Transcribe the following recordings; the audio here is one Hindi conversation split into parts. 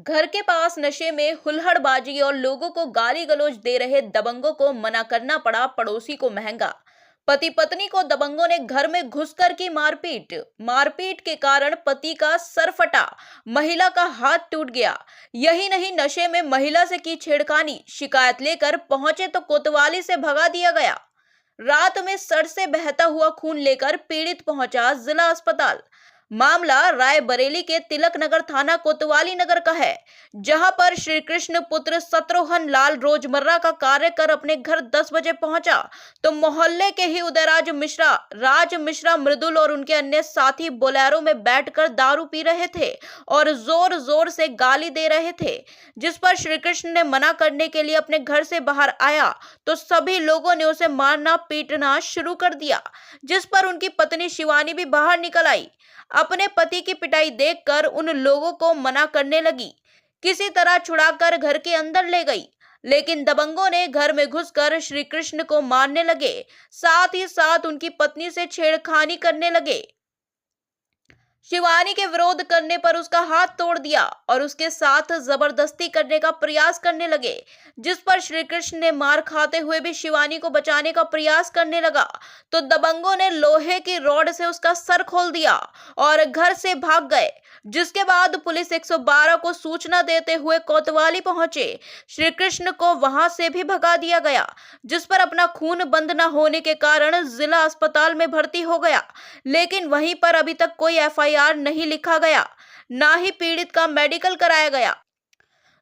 घर के पास नशे में हुल्लड़बाजी और लोगों को गाली गलौज दे रहे दबंगों को मना करना पड़ा पड़ोसी को महंगा। पति पत्नी को दबंगों ने घर में घुसकर की मारपीट के कारण पति का सर फटा, महिला का हाथ टूट गया। यही नहीं, नशे में महिला से की छेड़खानी, शिकायत लेकर पहुंचे तो कोतवाली से भगा दिया गया। रात में सर से बहता हुआ खून लेकर पीड़ित पहुंचा जिला अस्पताल। मामला रायबरेली के तिलक नगर थाना कोतवाली नगर का है, जहां पर श्री कृष्ण पुत्र शत्रुघ्न लाल रोजमर्रा का कार्य कर अपने घर 10 बजे पहुंचा तो मोहल्ले के ही उदयराज मिश्रा, राज मिश्रा, मृदुल और उनके अन्य साथी बोलेरो में बैठकर दारू पी रहे थे और जोर जोर से गाली दे रहे थे। जिस पर श्री कृष्ण ने मना करने के लिए अपने घर से बाहर आया तो सभी लोगों ने उसे मारना पीटना शुरू कर दिया, जिस पर उनकी पत्नी शिवानी भी बाहर निकल आई। अपने पति की पिटाई देखकर उन लोगों को मना करने लगी, किसी तरह छुड़ाकर घर के अंदर ले गई, लेकिन दबंगों ने घर में घुसकर श्री कृष्ण को मारने लगे, साथ ही साथ उनकी पत्नी से छेड़खानी करने लगे। शिवानी के विरोध करने पर उसका हाथ तोड़ दिया और उसके साथ जबरदस्ती करने का प्रयास करने लगे, जिस पर श्री कृष्ण ने मार खाते हुए भी शिवानी को बचाने का प्रयास करने लगा तो दबंगों ने लोहे की रॉड से उसका सर खोल दिया और घर से भाग गए। जिसके बाद पुलिस 112 को सूचना देते हुए कोतवाली पहुंचे। श्री कृष्ण को वहां से भी भगा दिया गया, जिस पर अपना खून बंद न होने के कारण जिला अस्पताल में भर्ती हो गया, लेकिन वहीं पर अभी तक कोई एफआईआर नहीं लिखा गया, ना ही पीड़ित का मेडिकल कराया गया,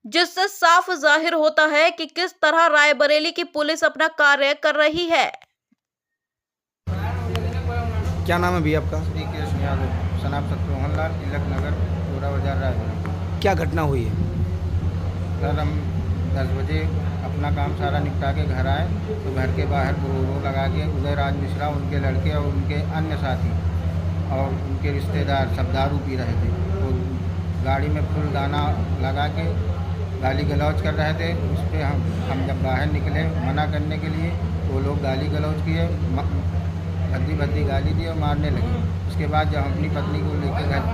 जिससे साफ जाहिर होता है कि किस तरह रायबरेली की पुलिस अपना कार्य कर रही है। क्या नाम है भैया आपका? श्री कृष्ण यादव, सनाब शत्रुघ्न लाल, तिलक नगर, पूरा बाजार, रायबरेली। क्या घटना हुई है? सर, हम 10 बजे अपना काम सारा निपटा के घर आए तो घर के बाहर बोलेरो लगा के उदयराज मिश्रा, उनके लड़के और उनके अन्य साथी और उनके रिश्तेदार सब दारू पी रहे थे। तो गाड़ी में फुल गाना लगा के गाली गलौज कर रहे थे। उस पर हम जब बाहर निकले मना करने के लिए, वो लोग गाली गलौज किए, भद्दी भद्दी गाली दी और मारने लगे। उसके बाद जब हम अपनी पत्नी को लेकर घर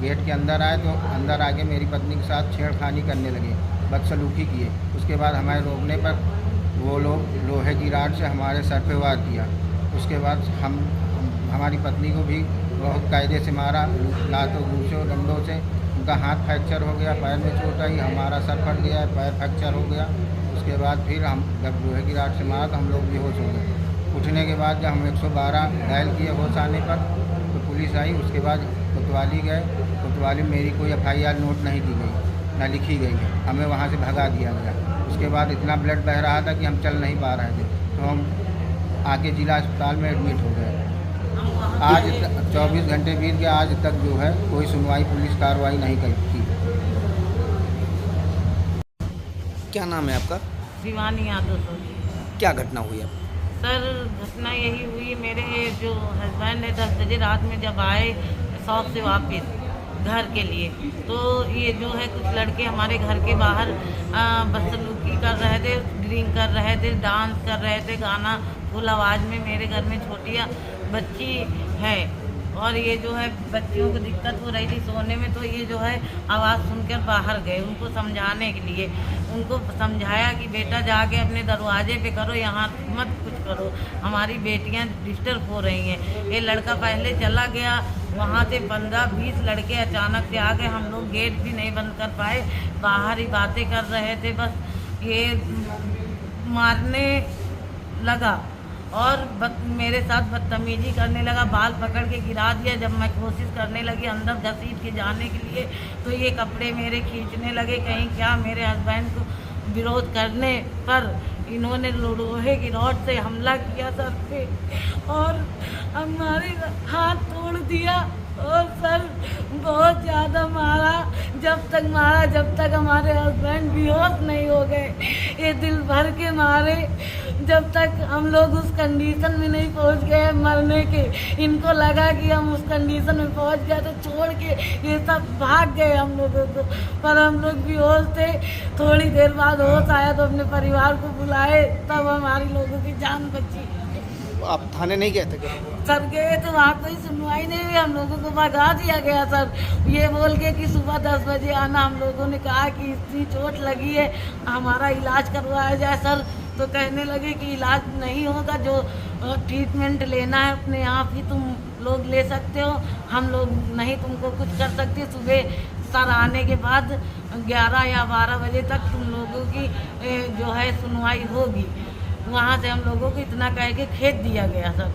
गेट के अंदर आए तो अंदर आके मेरी पत्नी के साथ छेड़खानी करने लगे, बदसलूकी किए। उसके बाद हमारे रोकने पर वो लोग लोहे की राड से हमारे सर पे वार किया। उसके बाद हमारी पत्नी को भी बहुत कायदे से मारा, लातों घूसों डंडों से। उनका हाथ फ्रैक्चर हो गया, पैर में चोट आई, हमारा सर फट गया, पैर फ्रैक्चर हो गया। उसके बाद फिर हम जब लोहे की राड से मारा तो हम लोग बेहोश हो गए। उठने के बाद जब हम 112 डायल किए होश आने पर तो पुलिस आई। उसके बाद कोतवाली गए। कोतवाली में मेरी कोई एफआईआर नोट नहीं की गई, न लिखी गई, हमें वहाँ से भगा दिया गया। उसके बाद इतना ब्लड बह रहा था कि हम चल नहीं पा रहे थे, तो हम आके जिला अस्पताल में एडमिट हो गए। आज 24 घंटे बीत गए, आज तक जो है कोई सुनवाई, पुलिस कार्रवाई नहीं की। क्या नाम है आपका? शिवानी यादव सर। क्या घटना हुई है? सर, घटना यही हुई, मेरे जो हस्बैंड है 10 बजे रात में जब आए शॉप से वापस घर के लिए, तो ये जो है कुछ लड़के हमारे घर के बाहर बदसलूकी कर रहे थे, ड्रिंक कर रहे थे, डांस कर रहे थे, गाना फुल आवाज़ में। मेरे घर में छोटी बच्ची है और ये जो है बच्चियों को दिक्कत हो रही थी सोने में, तो ये जो है आवाज़ सुनकर बाहर गए उनको समझाने के लिए। उनको समझाया कि बेटा जाके अपने दरवाजे पे करो, यहाँ मत कुछ करो, हमारी बेटियाँ डिस्टर्ब हो रही हैं। ये लड़का पहले चला गया, वहाँ से 15-20 लड़के अचानक से आ गए। हम लोग गेट भी नहीं बंद कर पाए, बाहर ही बातें कर रहे थे। बस ये मारने लगा और मेरे साथ बदतमीजी करने लगा, बाल पकड़ के गिरा दिया। जब मैं कोशिश करने लगी अंदर घसीट के जाने के लिए तो ये कपड़े मेरे खींचने लगे। कहीं क्या, मेरे हस्बैंड को विरोध करने पर इन्होंने लोहे की रॉड से हमला किया सर पे और हमारे हाथ तोड़ दिया और सर बहुत ज़्यादा मारा। जब तक हमारे हस्बैंड बेहोश नहीं हो गए, ये दिल भर के मारे, जब तक हम लोग उस कंडीशन में नहीं पहुंच गए मरने के। इनको लगा कि हम उस कंडीशन में पहुंच गए तो छोड़ के ये सब भाग गए हम लोगों को, पर हम लोग बेहोश थे। थोड़ी देर बाद होश आया तो अपने परिवार को बुलाए, तब हमारी लोगों की जान बची। आप थाने नहीं गए थे क्या? सर गए तो वहाँ कोई सुनवाई नहीं हुई, हम लोगों को भगा दिया गया सर, ये बोल के कि सुबह 10 बजे आना। हम लोगों ने कहा कि इतनी चोट लगी है, हमारा इलाज करवाया जाए सर, तो कहने लगे कि इलाज नहीं होगा, जो ट्रीटमेंट लेना है अपने आप ही तुम लोग ले सकते हो, हम लोग नहीं तुमको कुछ कर सकते। सुबह सर आने के बाद 11 या 12 बजे तक तुम लोगों की जो है सुनवाई होगी। वहाँ से हम लोगों को इतना कह के खेद दिया गया सर।